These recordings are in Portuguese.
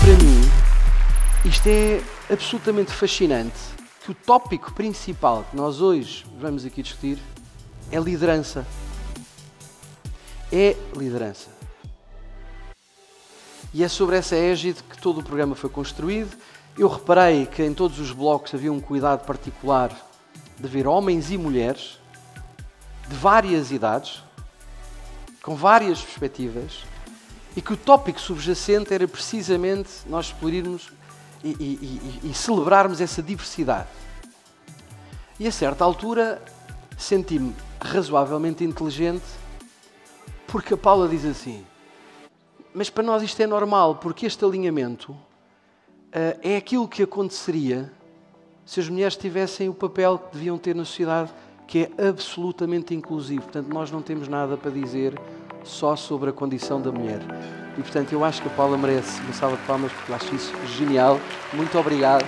para mim, isto é absolutamente fascinante, que o tópico principal que nós hoje vamos aqui discutir é liderança. É liderança. E é sobre essa égide que todo o programa foi construído. Eu reparei que em todos os blocos havia um cuidado particular de ver homens e mulheres de várias idades, com várias perspectivas, e que o tópico subjacente era precisamente nós explorirmos e celebrarmos essa diversidade. E a certa altura senti-me razoavelmente inteligente, porque a Paula diz assim: mas para nós isto é normal, porque este alinhamento é aquilo que aconteceria se as mulheres tivessem o papel que deviam ter na sociedade, que é absolutamente inclusivo. Portanto, nós não temos nada para dizer só sobre a condição da mulher. E, portanto, eu acho que a Paula merece uma salva de palmas, porque eu acho isso genial. Muito obrigado.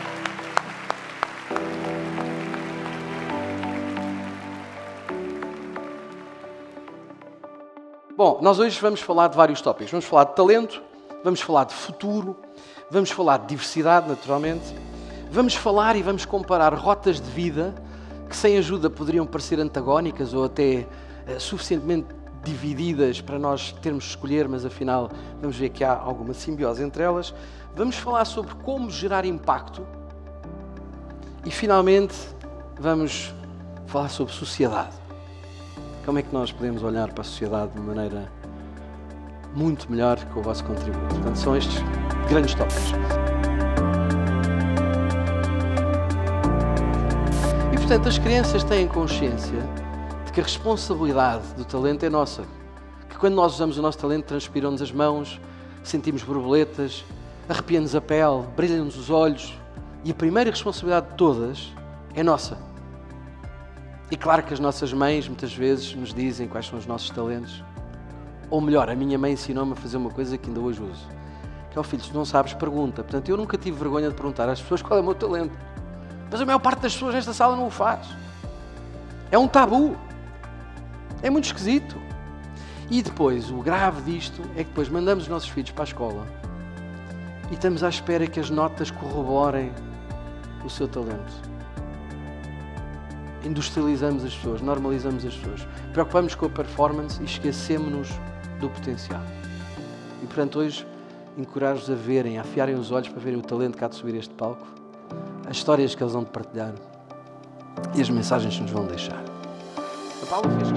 Bom, nós hoje vamos falar de vários tópicos. Vamos falar de talento, vamos falar de futuro, vamos falar de diversidade, naturalmente. Vamos falar e vamos comparar rotas de vida que, sem ajuda, poderiam parecer antagónicas ou até suficientemente divididas para nós termos de escolher, mas afinal vamos ver que há alguma simbiose entre elas. Vamos falar sobre como gerar impacto e, finalmente, vamos falar sobre sociedade. Como é que nós podemos olhar para a sociedade de uma maneira muito melhor com o vosso contributo? Portanto, são estes grandes tópicos. E, portanto, as crianças têm consciência de que a responsabilidade do talento é nossa. Que quando nós usamos o nosso talento, transpiram-nos as mãos, sentimos borboletas, arrepia-nos a pele, brilham-nos os olhos. E a primeira responsabilidade de todas é nossa. E claro que as nossas mães muitas vezes nos dizem quais são os nossos talentos. Ou melhor, a minha mãe ensinou-me a fazer uma coisa que ainda hoje uso. Que é: o filho, se não sabes, pergunta. Portanto, eu nunca tive vergonha de perguntar às pessoas qual é o meu talento. Mas a maior parte das pessoas nesta sala não o faz. É um tabu. É muito esquisito. E depois, o grave disto é que depois mandamos os nossos filhos para a escola e estamos à espera que as notas corroborem o seu talento. Industrializamos as pessoas, normalizamos as pessoas. Preocupamos com a performance e esquecemos-nos do potencial. E, portanto, hoje encorajo-vos a verem, a afiarem os olhos para verem o talento que há de subir este palco, as histórias que eles vão de partilhar e as mensagens que nos vão deixar. A Paula fez.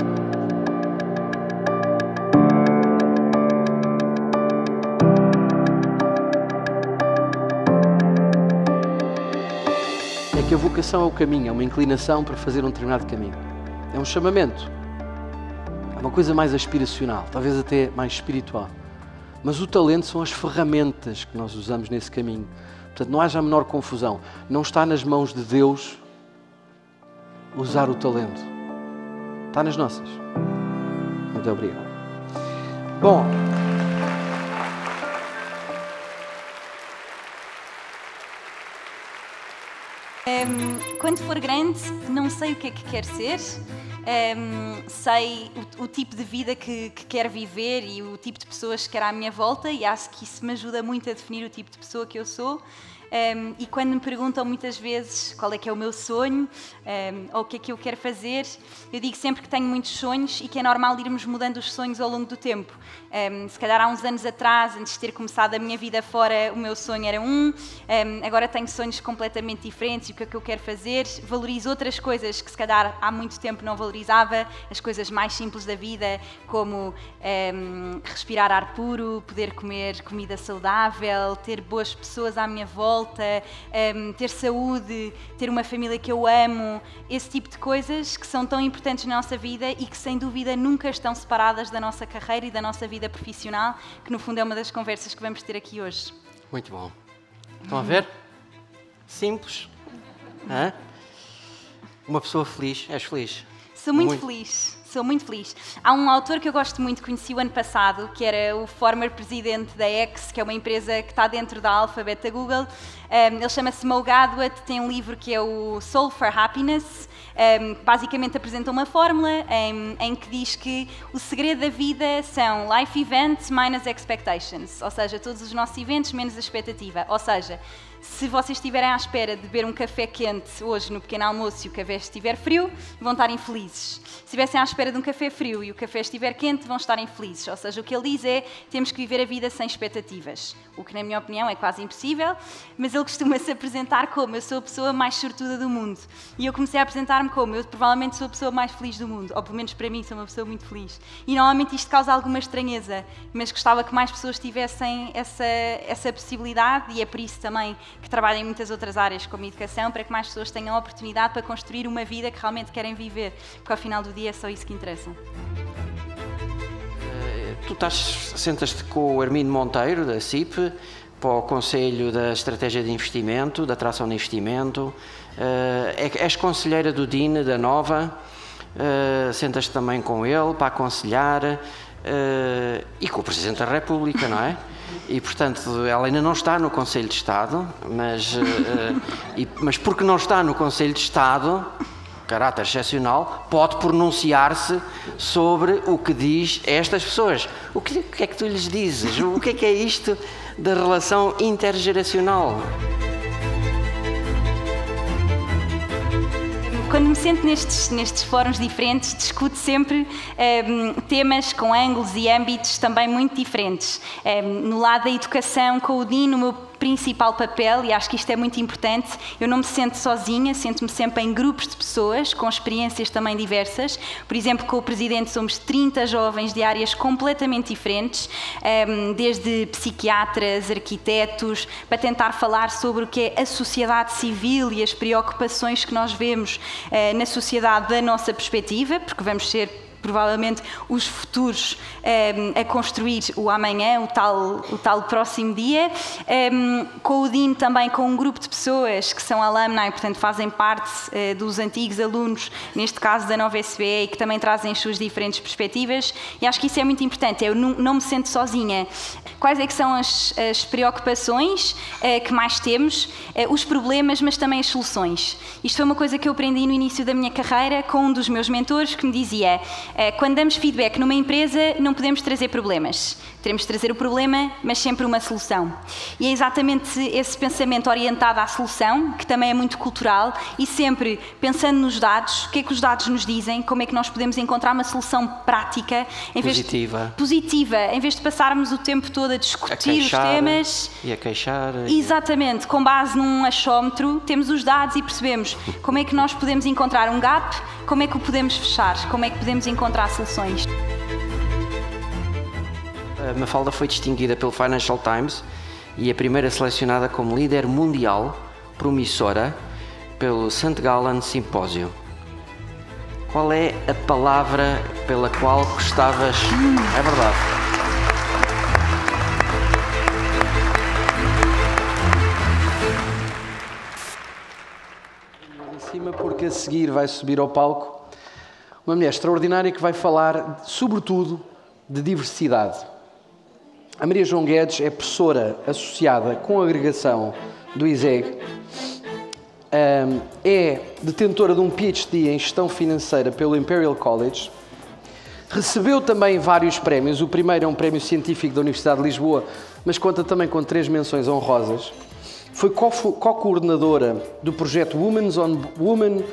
É que a vocação é o caminho, é uma inclinação para fazer um determinado caminho. É um chamamento. É uma coisa mais aspiracional, talvez até mais espiritual. Mas o talento são as ferramentas que nós usamos nesse caminho. Portanto, não haja a menor confusão. Não está nas mãos de Deus usar o talento. Está nas nossas. Muito obrigado. Bom. Quando for grande, não sei o que é que quer ser. Sei o tipo de vida que quero viver e o tipo de pessoas que quero à minha volta, e acho que isso me ajuda muito a definir o tipo de pessoa que eu sou. E quando me perguntam muitas vezes qual é que é o meu sonho ou o que é que eu quero fazer, eu digo sempre que tenho muitos sonhos e que é normal irmos mudando os sonhos ao longo do tempo. Se calhar há uns anos atrás, antes de ter começado a minha vida fora, o meu sonho era agora tenho sonhos completamente diferentes e o que é que eu quero fazer. Valorizo outras coisas que se calhar há muito tempo não valorizava, as coisas mais simples da vida, como respirar ar puro, poder comer comida saudável, ter boas pessoas à minha volta, ter saúde, ter uma família que eu amo, esse tipo de coisas que são tão importantes na nossa vida e que sem dúvida nunca estão separadas da nossa carreira e da nossa vida profissional, que no fundo é uma das conversas que vamos ter aqui hoje. Muito bom. Estão a ver? Simples. Hã? Uma pessoa feliz. És feliz? Sou muito feliz. Sou muito feliz. Há um autor que eu gosto muito, conheci o ano passado, que era o former presidente da X, que é uma empresa que está dentro da Alphabet da Google. Ele chama-se Mo Gawdat, tem um livro que é o Soul for Happiness. Basicamente apresenta uma fórmula em que diz que o segredo da vida são life events minus expectations, ou seja, todos os nossos eventos menos a expectativa. Ou seja, se vocês estiverem à espera de beber um café quente hoje no pequeno almoço e o café estiver frio, vão estar infelizes. Se estivessem à espera de um café frio e o café estiver quente, vão estar infelizes. Ou seja, o que ele diz é temos que viver a vida sem expectativas, o que na minha opinião é quase impossível, mas ele costuma-se apresentar como eu sou a pessoa mais sortuda do mundo. E eu comecei a apresentar-me como eu provavelmente sou a pessoa mais feliz do mundo, ou pelo menos para mim sou uma pessoa muito feliz. E normalmente isto causa alguma estranheza, mas gostava que mais pessoas tivessem essa possibilidade, e é por isso também que trabalho em muitas outras áreas como educação, para que mais pessoas tenham a oportunidade para construir uma vida que realmente querem viver, porque ao final do dia é só isso que interessa. Tu sentas-te com o Hermínio Monteiro, da CIP, para o Conselho da Estratégia de Investimento, da Atração de Investimento. És conselheira do DIN, da Nova, sentas-te também com ele para aconselhar, e com o Presidente da República, não é? E, portanto, ela ainda não está no Conselho de Estado, mas porque não está no Conselho de Estado, caráter excepcional, pode pronunciar-se sobre o que diz a estas pessoas. O que é que tu lhes dizes? O que é isto da relação intergeracional? Quando me sento nestes fóruns diferentes, discuto sempre temas com ângulos e âmbitos também muito diferentes. No lado da educação, com o DIN, o meu principal papel, e acho que isto é muito importante, eu não me sinto sozinha, sinto-me sempre em grupos de pessoas, com experiências também diversas. Por exemplo, com o Presidente somos 30 jovens de áreas completamente diferentes, desde psiquiatras, arquitetos, para tentar falar sobre o que é a sociedade civil e as preocupações que nós vemos na sociedade da nossa perspectiva, porque vamos ser provavelmente os futuros a construir o amanhã, o tal próximo dia. Com o DIN também, com um grupo de pessoas que são alumni, portanto fazem parte dos antigos alunos, neste caso da Nova SBE, e que também trazem as suas diferentes perspectivas, e acho que isso é muito importante. Eu não me sinto sozinha. Quais é que são as preocupações que mais temos, os problemas, mas também as soluções? Isto foi uma coisa que eu aprendi no início da minha carreira com um dos meus mentores, que me dizia: quando damos feedback numa empresa, não podemos trazer problemas. Teremos de trazer o problema, mas sempre uma solução. E é exatamente esse pensamento orientado à solução, que também é muito cultural, e sempre pensando nos dados, o que é que os dados nos dizem, como é que nós podemos encontrar uma solução prática, positiva, em vez de passarmos o tempo todo a discutir os temas. E a queixar. Exatamente, com base num achómetro, temos os dados e percebemos como é que nós podemos encontrar um gap, como é que o podemos fechar, como é que podemos encontrar soluções. A Mafalda foi distinguida pelo Financial Times e a primeira selecionada como líder mundial promissora pelo St. Gallen Simpósio. Qual é a palavra pela qual gostavas... É verdade. Em cima, porque a seguir vai subir ao palco uma mulher extraordinária que vai falar, sobretudo, de diversidade. A Maria João Guedes é professora associada com a agregação do ISEG, é detentora de um PhD em Gestão Financeira pelo Imperial College, recebeu também vários prémios. O primeiro é um prémio científico da Universidade de Lisboa, mas conta também com 3 menções honrosas. Foi co-coordenadora do projeto Women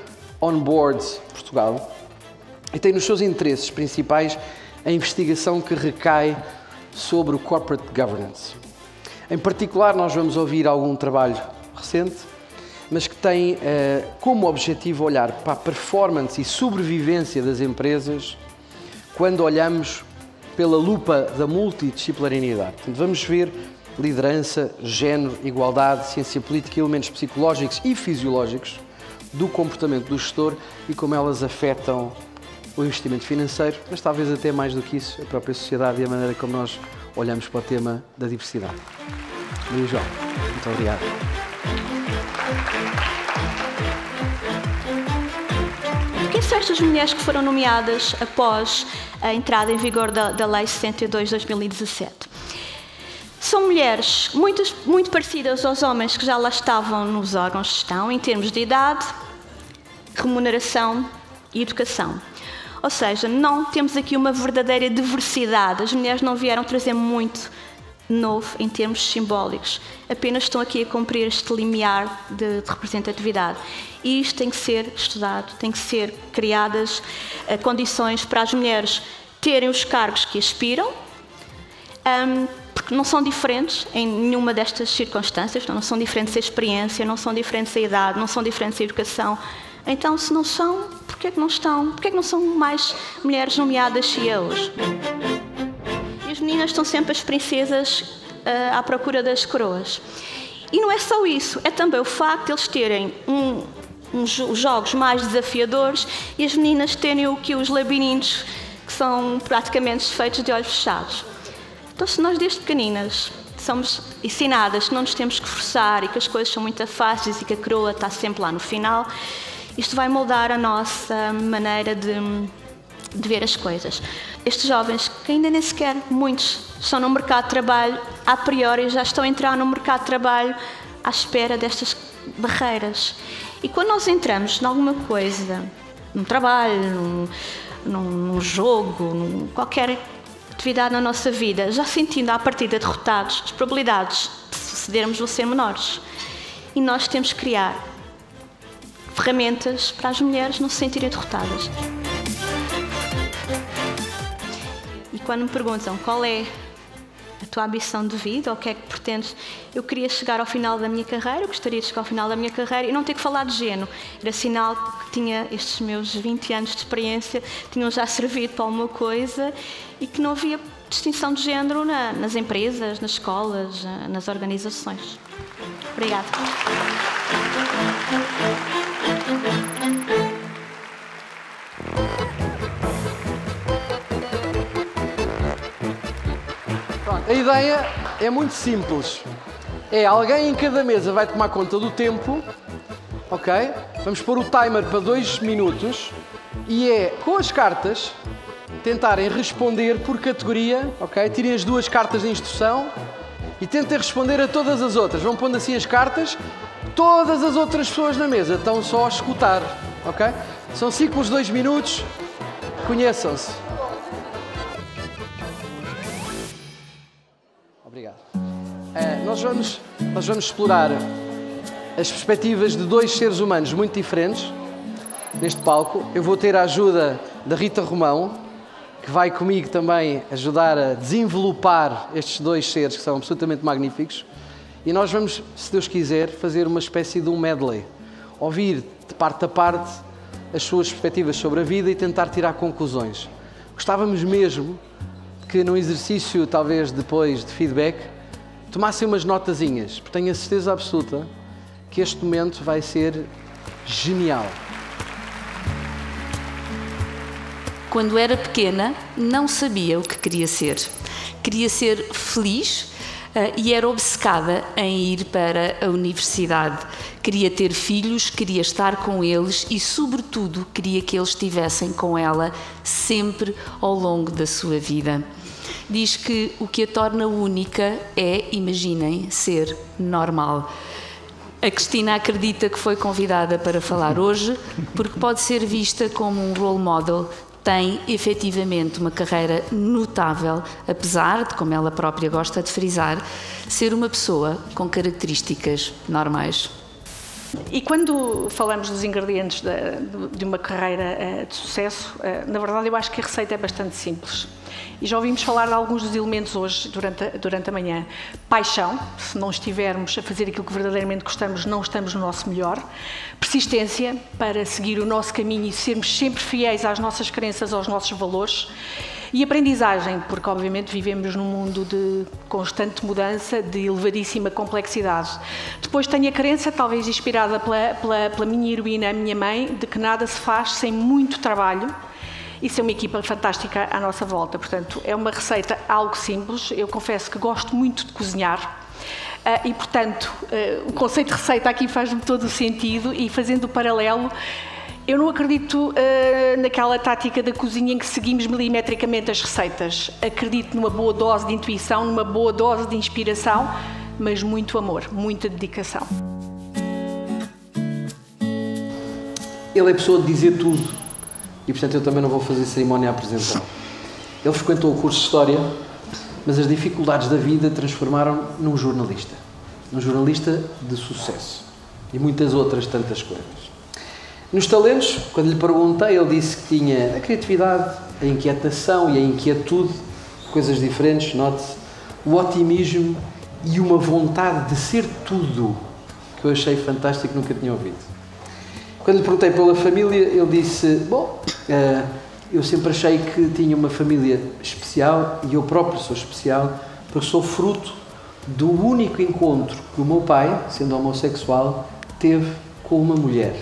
on Board Portugal e tem nos seus interesses principais a investigação que recai sobre o Corporate Governance. Em particular, nós vamos ouvir algum trabalho recente, mas que tem como objetivo olhar para a performance e sobrevivência das empresas quando olhamos pela lupa da multidisciplinaridade. Portanto, vamos ver liderança, género, igualdade, ciência política, elementos psicológicos e fisiológicos do comportamento do gestor e como elas afetam o investimento financeiro, mas talvez até mais do que isso, a própria sociedade e a maneira como nós olhamos para o tema da diversidade. Maria João, muito obrigado. Quem são estas mulheres que foram nomeadas após a entrada em vigor da Lei 62 de 2017? São mulheres muito parecidas aos homens que já lá estavam nos órgãos de gestão, em termos de idade, remuneração e educação. Ou seja, não temos aqui uma verdadeira diversidade. As mulheres não vieram trazer muito novo em termos simbólicos. Apenas estão aqui a cumprir este limiar de representatividade. E isto tem que ser estudado, tem que ser criadas condições para as mulheres terem os cargos que aspiram, porque não são diferentes em nenhuma destas circunstâncias, não são diferentes a experiência, não são diferentes a idade, não são diferentes a educação. Então, se não são, porquê é que não estão? Porquê é que não são mais mulheres nomeadas CEOs? E as meninas estão sempre as princesas à procura das coroas. E não é só isso, é também o facto de eles terem os jogos mais desafiadores e as meninas terem os labirintos que são praticamente feitos de olhos fechados. Então, se nós desde pequeninas somos ensinadas que não nos temos que forçar e que as coisas são muito fáceis e que a coroa está sempre lá no final, isto vai moldar a nossa maneira de ver as coisas. Estes jovens, que ainda nem sequer muitos estão no mercado de trabalho, a priori já estão a entrar no mercado de trabalho à espera destas barreiras. E quando nós entramos em alguma coisa, num trabalho, num jogo, qualquer atividade na nossa vida, já sentindo à partida derrotados, as probabilidades de sucedermos vão ser menores. E nós temos que criar ferramentas para as mulheres não se sentirem derrotadas. E quando me perguntam qual é a tua ambição de vida, ou o que é que pretendes, eu queria chegar ao final da minha carreira, eu gostaria de chegar ao final da minha carreira e não ter que falar de género. Era sinal que tinha estes meus 20 anos de experiência, tinham já servido para alguma coisa e que não havia distinção de género nas empresas, nas escolas, nas organizações. Obrigada. A ideia é muito simples. É alguém em cada mesa vai tomar conta do tempo, ok? Vamos pôr o timer para 2 minutos e é com as cartas tentarem responder por categoria, ok? Tirem as 2 cartas de instrução e tentem responder a todas as outras. Vão pondo assim as cartas, todas as outras pessoas na mesa estão só a escutar, ok? São ciclos de 2 minutos, conheçam-se. Obrigado. Nós vamos explorar as perspectivas de 2 seres humanos muito diferentes neste palco. Eu vou ter a ajuda da Rita Romão, que vai comigo também ajudar a desenvelopar estes 2 seres que são absolutamente magníficos. E nós vamos, se Deus quiser, fazer uma espécie de um medley. Ouvir de parte a parte as suas perspectivas sobre a vida e tentar tirar conclusões. Gostávamos mesmo que num exercício, talvez depois de feedback, tomassem umas notazinhas, porque tenho a certeza absoluta que este momento vai ser genial. Quando era pequena, não sabia o que queria ser. Queria ser feliz e era obcecada em ir para a universidade. Queria ter filhos, queria estar com eles e, sobretudo, queria que eles estivessem com ela sempre ao longo da sua vida. Diz que o que a torna única é, imaginem, ser normal. A Cristina acredita que foi convidada para falar hoje porque pode ser vista como um role model. Tem efetivamente uma carreira notável, apesar de, como ela própria gosta de frisar, ser uma pessoa com características normais. E quando falamos dos ingredientes de uma carreira de sucesso, na verdade eu acho que a receita é bastante simples. E já ouvimos falar de alguns dos elementos hoje, durante a manhã. Paixão, se não estivermos a fazer aquilo que verdadeiramente gostamos, não estamos no nosso melhor. Persistência, para seguir o nosso caminho e sermos sempre fiéis às nossas crenças, aos nossos valores. E aprendizagem, porque obviamente vivemos num mundo de constante mudança, de elevadíssima complexidade. Depois tenho a crença, talvez inspirada pela minha heroína, a minha mãe, de que nada se faz sem muito trabalho e ser uma equipa fantástica à nossa volta. Portanto, é uma receita algo simples. Eu confesso que gosto muito de cozinhar e, portanto, o conceito de receita aqui faz-me todo o sentido e, fazendo o paralelo, Eu não acredito naquela tática da cozinha em que seguimos milimetricamente as receitas. Acredito numa boa dose de intuição, numa boa dose de inspiração, mas muito amor, muita dedicação. Ele é pessoa de dizer tudo e, portanto, eu também não vou fazer cerimónia a apresentá-lo. Ele frequentou o curso de História, mas as dificuldades da vida transformaram num jornalista de sucesso e muitas outras tantas coisas. Nos talentos, quando lhe perguntei, ele disse que tinha a criatividade, a inquietação e a inquietude, coisas diferentes, note-se, o otimismo e uma vontade de ser tudo, que eu achei fantástico, nunca tinha ouvido. Quando lhe perguntei pela família, ele disse, bom, eu sempre achei que tinha uma família especial e eu próprio sou especial porque sou fruto do único encontro que o meu pai, sendo homossexual, teve com uma mulher.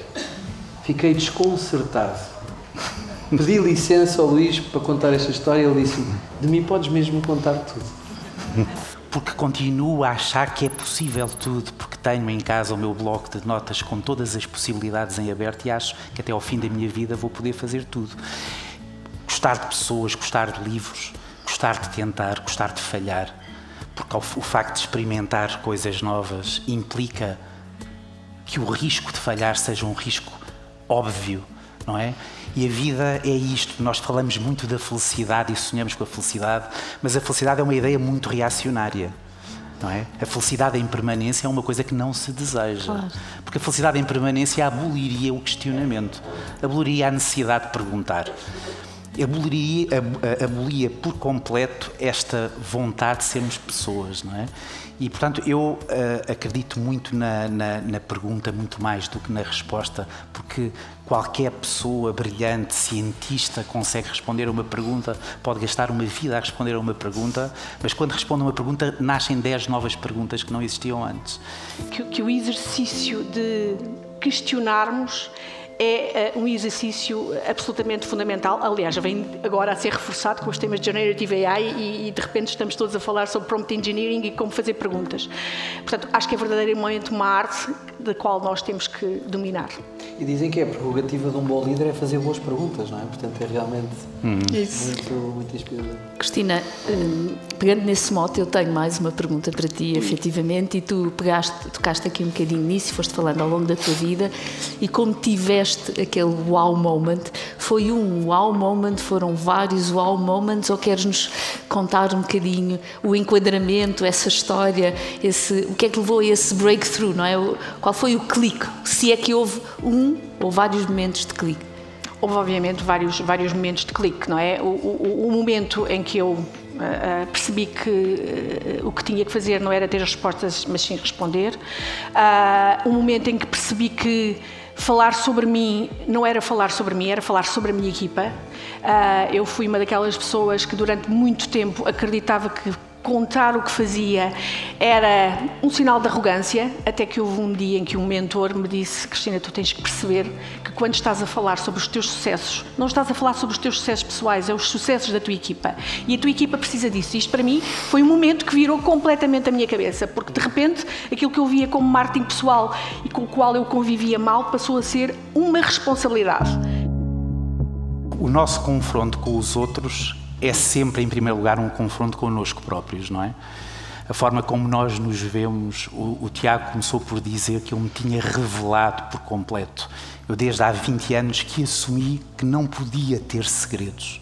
Fiquei desconcertado. Pedi licença ao Luís para contar esta história e ele disse-me, de mim podes mesmo contar tudo. Porque continuo a achar que é possível tudo, porque tenho em casa o meu bloco de notas com todas as possibilidades em aberto e acho que até ao fim da minha vida vou poder fazer tudo. Gostar de pessoas, gostar de livros, gostar de tentar, gostar de falhar, porque o facto de experimentar coisas novas implica que o risco de falhar seja um risco óbvio, não é? E a vida é isto, nós falamos muito da felicidade e sonhamos com a felicidade, mas a felicidade é uma ideia muito reacionária, não é? A felicidade em permanência é uma coisa que não se deseja, claro. Porque a felicidade em permanência aboliria o questionamento, aboliria a necessidade de perguntar, abolia por completo esta vontade de sermos pessoas, não é? E, portanto, eu acredito muito na pergunta muito mais do que na resposta, porque qualquer pessoa brilhante, cientista, consegue responder a uma pergunta, pode gastar uma vida a responder a uma pergunta, mas quando responde a uma pergunta, nascem 10 novas perguntas que não existiam antes. Que o exercício de questionarmos é um exercício absolutamente fundamental. Aliás, já vem agora a ser reforçado com os temas de Generative AI e de repente estamos todos a falar sobre Prompt Engineering e como fazer perguntas. Portanto, acho que é verdadeiramente uma arte da qual nós temos que dominar. E dizem que a prerrogativa de um bom líder é fazer boas perguntas, não é? Portanto, é realmente muito inspirador. Cristina, pegando nesse mote, eu tenho mais uma pergunta para ti, efetivamente, e tu tocaste aqui um bocadinho nisso e foste falando ao longo da tua vida, e como tiveste aquele wow moment, foi um wow moment, foram vários wow moments, ou queres-nos contar um bocadinho o enquadramento, essa história, o que é que levou a esse breakthrough, não é? Qual foi o clique? Se é que houve um ou vários momentos de clique? Houve, obviamente, vários momentos de clique, não é? O momento em que eu percebi que o que tinha que fazer não era ter as respostas, mas sim responder. O momento em que percebi que falar sobre mim não era falar sobre mim, era falar sobre a minha equipa. Eu fui uma daquelas pessoas que durante muito tempo acreditava que contar o que fazia era um sinal de arrogância, até que houve um dia em que um mentor me disse: Cristina, tu tens que perceber que quando estás a falar sobre os teus sucessos, não estás a falar sobre os teus sucessos pessoais, é os sucessos da tua equipa. E a tua equipa precisa disso. Isto para mim foi um momento que virou completamente a minha cabeça, porque de repente aquilo que eu via como marketing pessoal e com o qual eu convivia mal passou a ser uma responsabilidade. O nosso confronto com os outros é sempre, em primeiro lugar, um confronto connosco próprios, não é? A forma como nós nos vemos, o Tiago começou por dizer que eu me tinha revelado por completo. Eu, desde há 20 anos, que assumi que não podia ter segredos.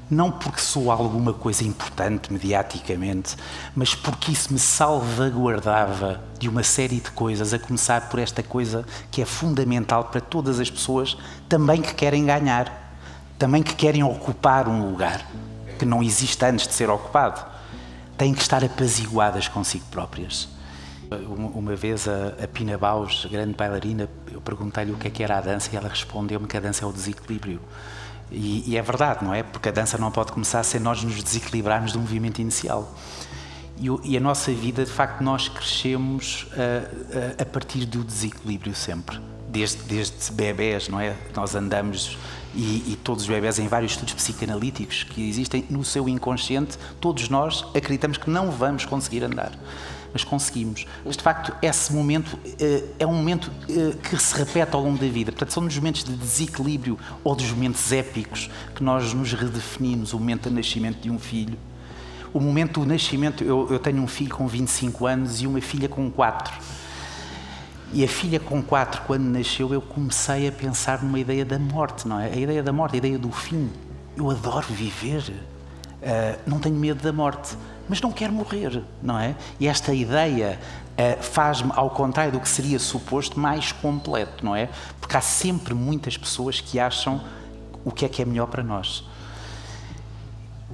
Não porque sou alguma coisa importante mediaticamente, mas porque isso me salvaguardava de uma série de coisas, a começar por esta coisa que é fundamental para todas as pessoas, também que querem ganhar, também que querem ocupar um lugar que não existe antes de ser ocupado, têm que estar apaziguadas consigo próprias. Uma vez a Pina Bausch, grande bailarina, eu perguntei-lhe o que era a dança e ela respondeu-me que a dança é o desequilíbrio. E é verdade, não é? Porque a dança não pode começar sem nós nos desequilibrarmos do movimento inicial. E a nossa vida, de facto, nós crescemos a partir do desequilíbrio sempre. Desde bebés, não é? Nós andamos... E todos os bebés, em vários estudos psicanalíticos que existem, no seu inconsciente, todos nós acreditamos que não vamos conseguir andar. mas conseguimos. Mas, de facto, esse momento é um momento que se repete ao longo da vida. Portanto, são nos momentos de desequilíbrio ou dos momentos épicos que nós nos redefinimos, o momento do nascimento de um filho. O momento do nascimento, eu tenho um filho com 25 anos e uma filha com 4. E a filha com 4, quando nasceu, eu comecei a pensar numa ideia da morte, não é? A ideia da morte, a ideia do fim. Eu adoro viver, não tenho medo da morte, mas não quero morrer, não é? E esta ideia faz-me, ao contrário do que seria suposto, mais completo, não é? Porque há sempre muitas pessoas que acham o que é melhor para nós.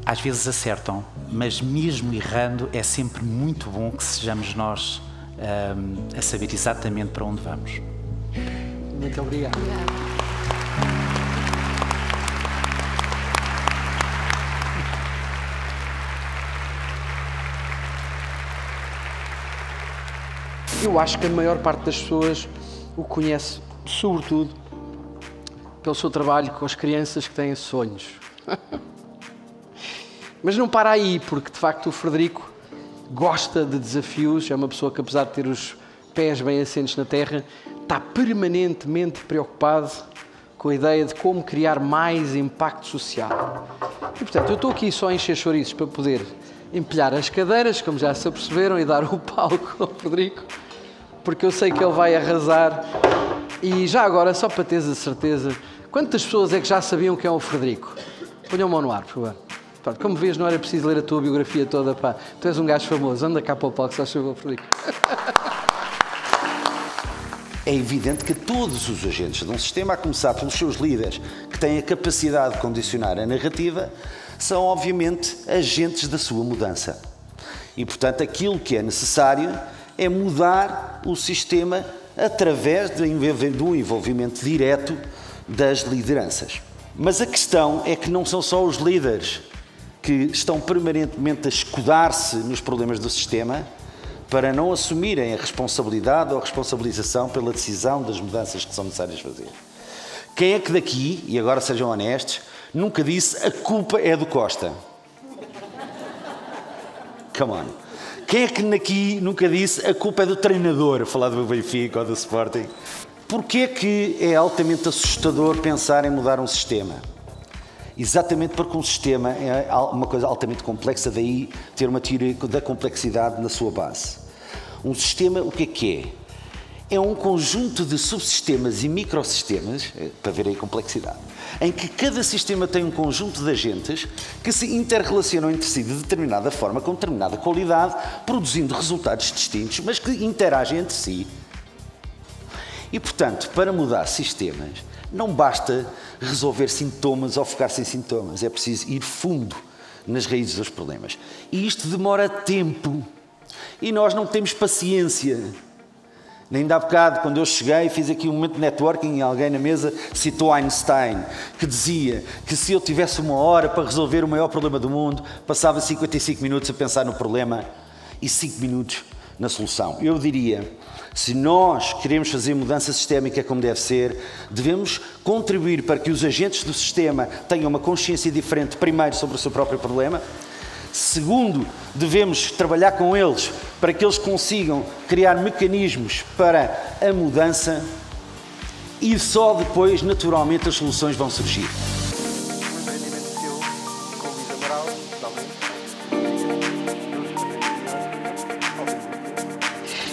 Às vezes acertam, mas mesmo errando, é sempre muito bom que sejamos nós a saber exatamente para onde vamos. Muito obrigado. Eu acho que a maior parte das pessoas o conhece, sobretudo, pelo seu trabalho com as crianças que têm sonhos. Mas não para aí, porque de facto o Frederico gosta de desafios, é uma pessoa que, apesar de ter os pés bem assentes na terra, está permanentemente preocupado com a ideia de como criar mais impacto social. E, portanto, eu estou aqui só a encher chouriços para poder empilhar as cadeiras, como já se aperceberam, e dar o palco ao Frederico, porque eu sei que ele vai arrasar. E já agora, só para teres a certeza, quantas pessoas é que já sabiam quem é o Frederico? Ponham a mão no ar, por favor. Pronto, como vês, não era preciso ler a tua biografia toda, pá. Tu és um gajo famoso, anda cá para o palco, só chegou o Frederico. É evidente que todos os agentes de um sistema, a começar pelos seus líderes, que têm a capacidade de condicionar a narrativa, são obviamente agentes da sua mudança. E, portanto, aquilo que é necessário é mudar o sistema através do envolvimento direto das lideranças. Mas a questão é que não são só os líderes que estão permanentemente a escudar-se nos problemas do sistema para não assumirem a responsabilidade ou a responsabilização pela decisão das mudanças que são necessárias fazer. Quem é que daqui, e agora sejam honestos, nunca disse a culpa é do Costa? Come on. Quem é que daqui nunca disse a culpa é do treinador, a falar do Benfica ou do Sporting? Porquê é que é altamente assustador pensar em mudar um sistema? Exatamente porque um sistema é uma coisa altamente complexa, daí ter uma teoria da complexidade na sua base. Um sistema, o que é? É um conjunto de subsistemas e microsistemas, para ver a complexidade, em que cada sistema tem um conjunto de agentes que se interrelacionam entre si de determinada forma, com determinada qualidade, produzindo resultados distintos, mas que interagem entre si. E, portanto, para mudar sistemas, não basta resolver sintomas ou focar-se em sintomas, é preciso ir fundo nas raízes dos problemas. E isto demora tempo. E nós não temos paciência. Nem há bocado, quando eu cheguei, fiz aqui um momento de networking e alguém na mesa citou Einstein, que dizia que se eu tivesse 1 hora para resolver o maior problema do mundo, passava 55 minutos a pensar no problema e 5 minutos na solução. Eu diria, se nós queremos fazer mudança sistémica como deve ser, devemos contribuir para que os agentes do sistema tenham uma consciência diferente, primeiro, sobre o seu próprio problema. Segundo, devemos trabalhar com eles para que eles consigam criar mecanismos para a mudança e só depois, naturalmente, as soluções vão surgir.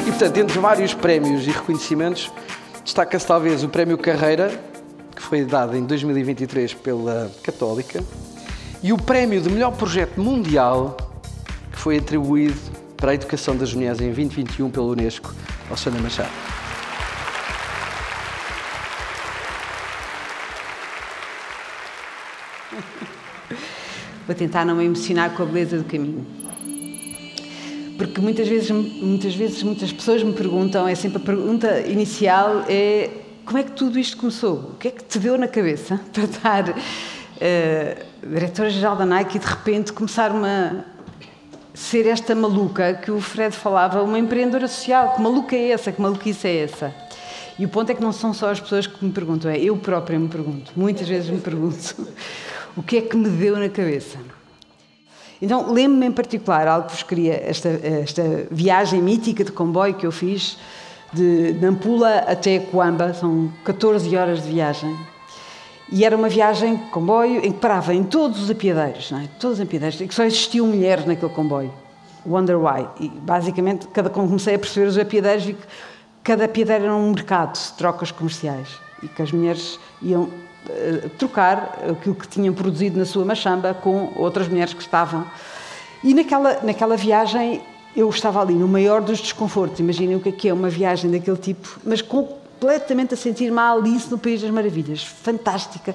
E, portanto, entre vários prémios e reconhecimentos, destaca-se talvez o Prémio Carreira, que foi dado em 2023 pela Católica, e o Prémio de Melhor Projeto Mundial, que foi atribuído para a Educação das Mulheres em 2021 pela Unesco, ao Susana Machado. Vou tentar não me emocionar com a beleza do caminho. Porque muitas vezes muitas pessoas me perguntam, é sempre a pergunta inicial, é como é que tudo isto começou? O que é que te deu na cabeça para estar diretora-geral da Nike e de repente começar ser esta maluca que o Fred falava, uma empreendedora social? Que maluca é essa? Que maluquice é essa? E o ponto é que não são só as pessoas que me perguntam, é eu própria me pergunto, muitas vezes me pergunto, o que é que me deu na cabeça? Então, lembro-me em particular, algo que vos queria, esta viagem mítica de comboio que eu fiz, de Nampula até Coamba, são 14 horas de viagem. E era uma viagem de comboio em que parava em todos os apiadeiros, não é? Todos os apiadeiros, e que só existiam mulheres naquele comboio. Wonder why. E, basicamente, quando comecei a perceber os apiadeiros, vi que cada apiadeiro era um mercado de trocas comerciais e que as mulheres iam trocar aquilo que tinham produzido na sua machamba com outras mulheres que estavam. E naquela viagem eu estava ali no maior dos desconfortos. Imaginem o que é uma viagem daquele tipo, mas completamente a sentir-me a Alice no País das Maravilhas. Fantástica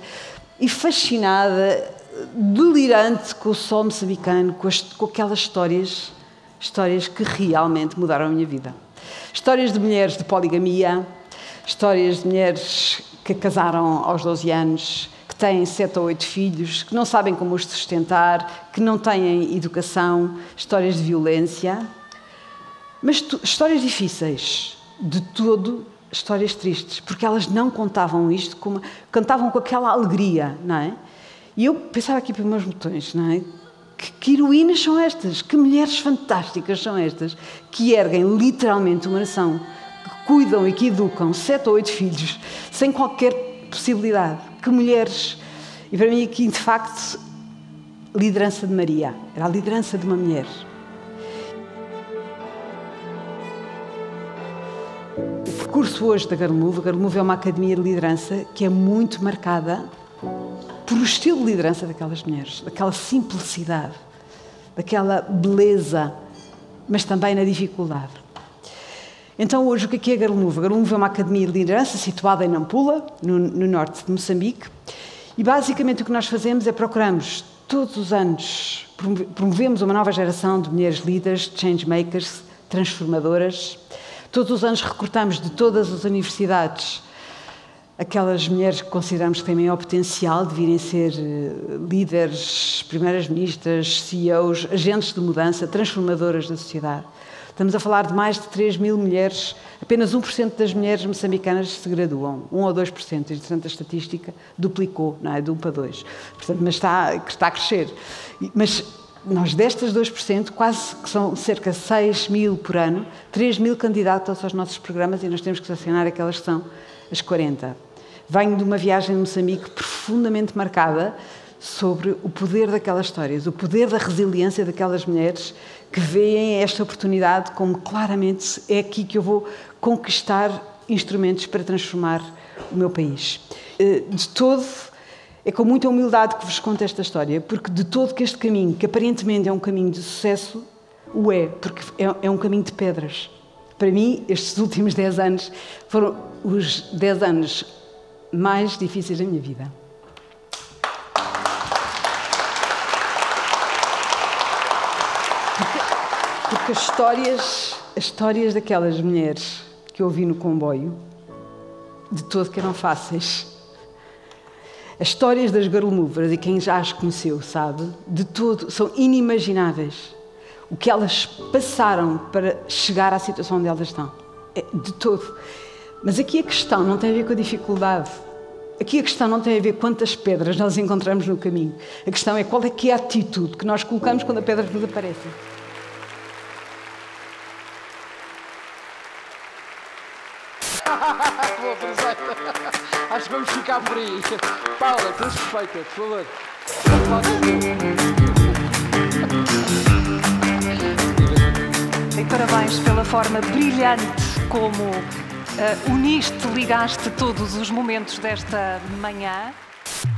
e fascinada, delirante com o sol moçambicano, com aquelas histórias que realmente mudaram a minha vida. Histórias de mulheres de poligamia, histórias de mulheres que casaram aos 12 anos, que têm 7 ou 8 filhos, que não sabem como os sustentar, que não têm educação, histórias de violência, mas histórias difíceis, de todo histórias tristes, porque elas não contavam isto, cantavam com aquela alegria, não é? E eu pensava aqui para os meus botões, não é? Que heroínas são estas? Que mulheres fantásticas são estas? Que erguem literalmente uma nação, que cuidam e que educam 7 ou 8 filhos, sem qualquer possibilidade. Que mulheres! E para mim aqui, de facto, liderança de Maria. Era a liderança de uma mulher. O percurso hoje da Girl Move, a Girl Move é uma academia de liderança que é muito marcada por o estilo de liderança daquelas mulheres, daquela simplicidade, daquela beleza, mas também na dificuldade. Então, hoje, o que é a Girl Move? A Girl Move é uma academia de liderança situada em Nampula, no norte de Moçambique, e basicamente o que nós fazemos é procuramos, todos os anos, promovemos uma nova geração de mulheres líderes, changemakers, transformadoras. Todos os anos recrutamos de todas as universidades aquelas mulheres que consideramos que têm maior potencial de virem ser líderes, primeiras-ministras, CEOs, agentes de mudança, transformadoras da sociedade. Estamos a falar de mais de 3.000 mulheres, apenas 1% das mulheres moçambicanas se graduam, 1 ou 2%, entretanto a estatística duplicou, não é? De 1 para 2. Portanto, mas está a crescer. Mas nós destas 2%, quase que são cerca de 6.000 por ano, 3.000 candidatos aos nossos programas e nós temos que selecionar aquelas que são as 40. Venho de uma viagem de Moçambique profundamente marcada sobre o poder daquelas histórias, o poder da resiliência daquelas mulheres que veem esta oportunidade como claramente é aqui que eu vou conquistar instrumentos para transformar o meu país. De todo, é com muita humildade que vos conto esta história, porque de todo que este caminho, que aparentemente é um caminho de sucesso, o é, porque é um caminho de pedras. Para mim, estes últimos 10 anos foram os 10 anos mais difíceis da minha vida. Porque as histórias daquelas mulheres que eu ouvi no comboio, de todo que eram fáceis. As histórias das Girl Movers, e quem já as conheceu sabe, de todo são inimagináveis. O que elas passaram para chegar à situação onde elas estão. De todo. Mas aqui a questão não tem a ver com a dificuldade. Aqui a questão não tem a ver quantas pedras nós encontramos no caminho. A questão é qual é que é a atitude que nós colocamos quando as pedras nos aparecem. Boa, perfeito. Acho que vamos ficar por aí. Paula, tens perfeita, por favor. E parabéns pela forma brilhante como uniste, ligaste todos os momentos desta manhã.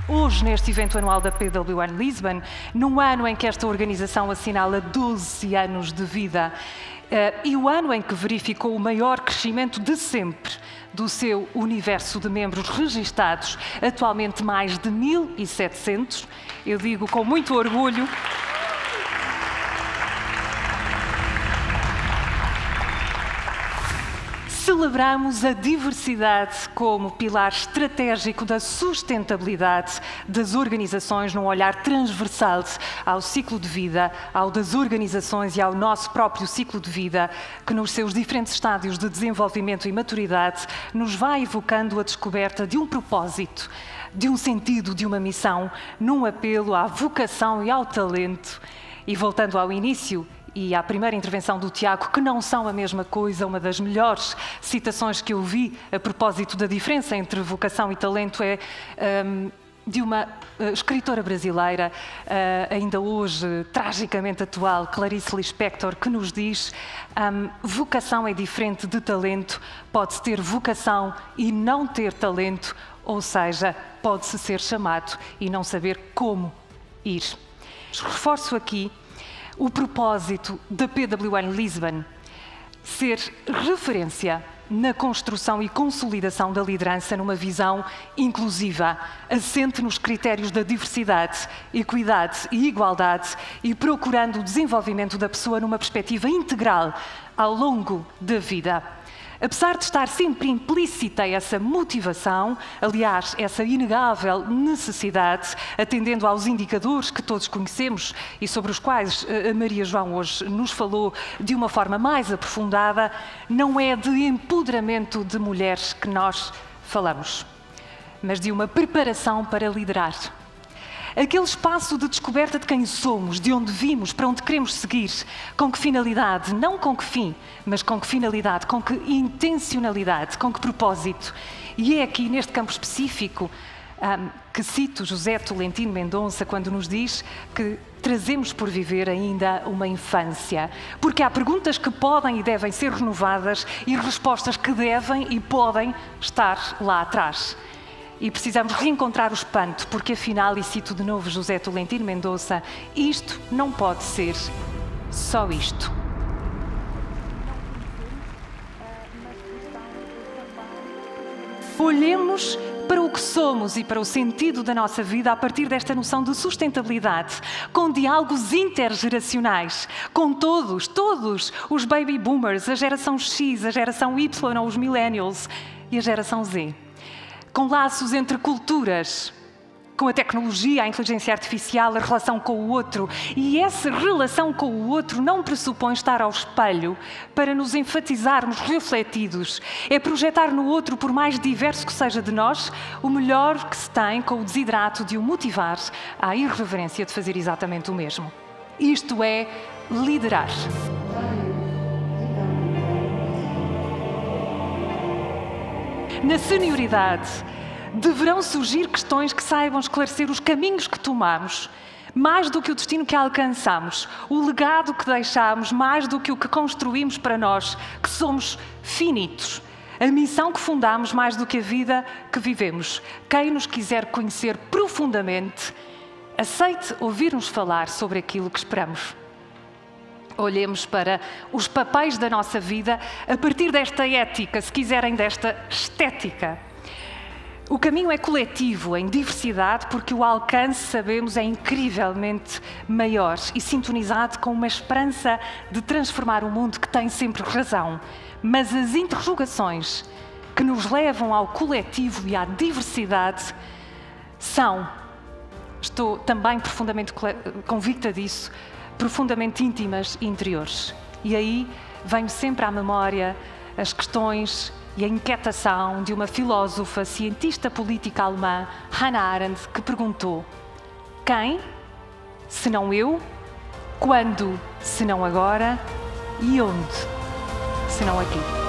Hoje, neste evento anual da PWN Lisbon, num ano em que esta organização assinala 12 anos de vida e o ano em que verificou o maior crescimento de sempre do seu universo de membros registados, atualmente mais de 1.700, eu digo com muito orgulho, celebramos a diversidade como pilar estratégico da sustentabilidade das organizações num olhar transversal ao ciclo de vida, ao das organizações e ao nosso próprio ciclo de vida, que nos seus diferentes estádios de desenvolvimento e maturidade nos vai evocando a descoberta de um propósito, de um sentido, de uma missão, num apelo à vocação e ao talento E voltando ao início e à primeira intervenção do Tiago, que não são a mesma coisa, uma das melhores citações que eu vi a propósito da diferença entre vocação e talento é de uma escritora brasileira, ainda hoje tragicamente atual, Clarice Lispector, que nos diz: vocação é diferente de talento, pode-se ter vocação e não ter talento, ou seja, pode-se ser chamado e não saber como ir. Reforço aqui o propósito da PWN Lisbon ser referência na construção e consolidação da liderança numa visão inclusiva, assente nos critérios da diversidade, equidade e igualdade e procurando o desenvolvimento da pessoa numa perspectiva integral ao longo da vida. Apesar de estar sempre implícita essa motivação, aliás, essa inegável necessidade, atendendo aos indicadores que todos conhecemos e sobre os quais a Maria João hoje nos falou de uma forma mais aprofundada, não é de empoderamento de mulheres que nós falamos, mas de uma preparação para liderar. Aquele espaço de descoberta de quem somos, de onde vimos, para onde queremos seguir, com que finalidade, não com que fim, mas com que finalidade, com que intencionalidade, com que propósito. E é aqui, neste campo específico, que cito José Tolentino Mendonça quando nos diz que trazemos por viver ainda uma infância. Porque há perguntas que podem e devem ser renovadas e respostas que devem e podem estar lá atrás. E precisamos reencontrar o espanto, porque afinal, e cito de novo José Tolentino Mendonça, isto não pode ser só isto. Olhemos para o que somos e para o sentido da nossa vida a partir desta noção de sustentabilidade, com diálogos intergeracionais, com todos os baby boomers, a geração X, a geração Y ou os millennials e a geração Z. Com laços entre culturas, com a tecnologia, a inteligência artificial, a relação com o outro. E essa relação com o outro não pressupõe estar ao espelho para nos enfatizarmos refletidos. É projetar no outro, por mais diverso que seja de nós, o melhor que se tem com o desidrato de o motivar à irreverência de fazer exatamente o mesmo. Isto é liderar. Na senioridade, deverão surgir questões que saibam esclarecer os caminhos que tomamos, mais do que o destino que alcançamos, o legado que deixamos, mais do que o que construímos para nós, que somos finitos. A missão que fundamos, mais do que a vida que vivemos. Quem nos quiser conhecer profundamente, aceite ouvir-nos falar sobre aquilo que esperamos. Olhemos para os papéis da nossa vida a partir desta ética, se quiserem, desta estética. O caminho é coletivo, em diversidade, porque o alcance, sabemos, é incrivelmente maior e sintonizado com uma esperança de transformar o mundo que tem sempre razão. Mas as interrogações que nos levam ao coletivo e à diversidade são, estou também profundamente convicta disso, profundamente íntimas e interiores. E aí vem sempre à memória as questões e a inquietação de uma filósofa, cientista política alemã, Hannah Arendt, que perguntou: quem, se não eu? Quando, se não agora? E onde, se não aqui?